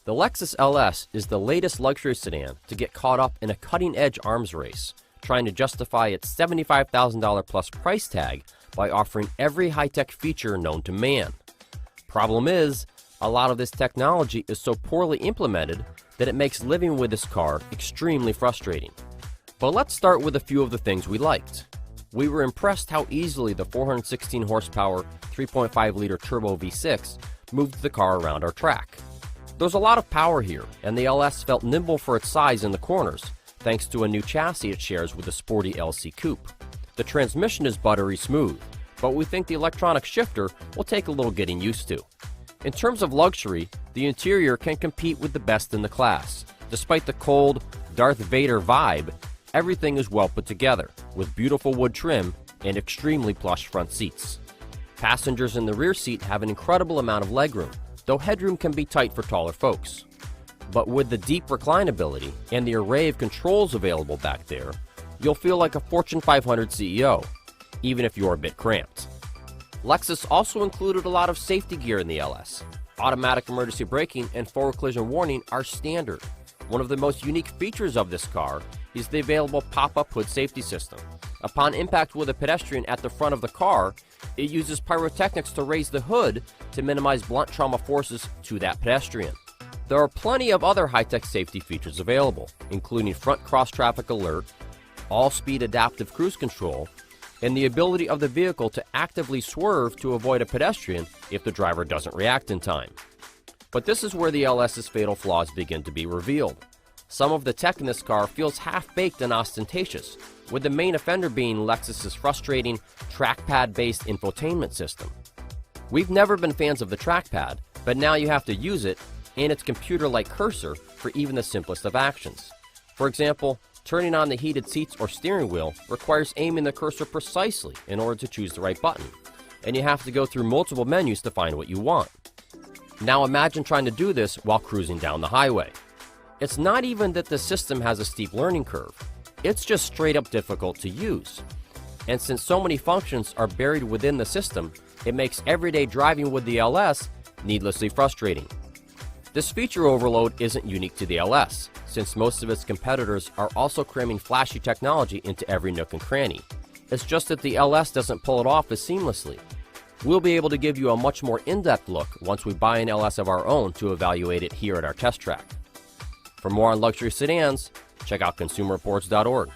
The Lexus LS is the latest luxury sedan to get caught up in a cutting-edge arms race, trying to justify its $75,000 plus price tag by offering every high-tech feature known to man. Problem is, a lot of this technology is so poorly implemented that it makes living with this car extremely frustrating. But let's start with a few of the things we liked. We were impressed how easily the 416 horsepower 3.5-liter turbo V6 moved the car around our track. There's a lot of power here, and the LS felt nimble for its size in the corners, thanks to a new chassis it shares with the sporty LC Coupe. The transmission is buttery smooth, but we think the electronic shifter will take a little getting used to. In terms of luxury, the interior can compete with the best in the class. Despite the cold, Darth Vader vibe, everything is well put together, with beautiful wood trim and extremely plush front seats. Passengers in the rear seat have an incredible amount of legroom, though headroom can be tight for taller folks. But with the deep reclinability and the array of controls available back there, you'll feel like a Fortune 500 CEO, even if you're a bit cramped. Lexus also included a lot of safety gear in the LS. Automatic emergency braking and forward collision warning are standard. One of the most unique features of this car is the available pop-up hood safety system. Upon impact with a pedestrian at the front of the car, it uses pyrotechnics to raise the hood to minimize blunt trauma forces to that pedestrian. There are plenty of other high-tech safety features available, including front cross-traffic alert, all-speed adaptive cruise control, and the ability of the vehicle to actively swerve to avoid a pedestrian if the driver doesn't react in time. But this is where the LS's fatal flaws begin to be revealed. Some of the tech in this car feels half-baked and ostentatious, with the main offender being Lexus's frustrating trackpad-based infotainment system. We've never been fans of the trackpad, but now you have to use it and its computer-like cursor for even the simplest of actions. For example, turning on the heated seats or steering wheel requires aiming the cursor precisely in order to choose the right button, and you have to go through multiple menus to find what you want. Now imagine trying to do this while cruising down the highway. It's not even that the system has a steep learning curve, it's just straight up difficult to use. And since so many functions are buried within the system, it makes everyday driving with the LS needlessly frustrating. This feature overload isn't unique to the LS, since most of its competitors are also cramming flashy technology into every nook and cranny. It's just that the LS doesn't pull it off as seamlessly. We'll be able to give you a much more in-depth look once we buy an LS of our own to evaluate it here at our test track. For more on luxury sedans, check out consumerreports.org.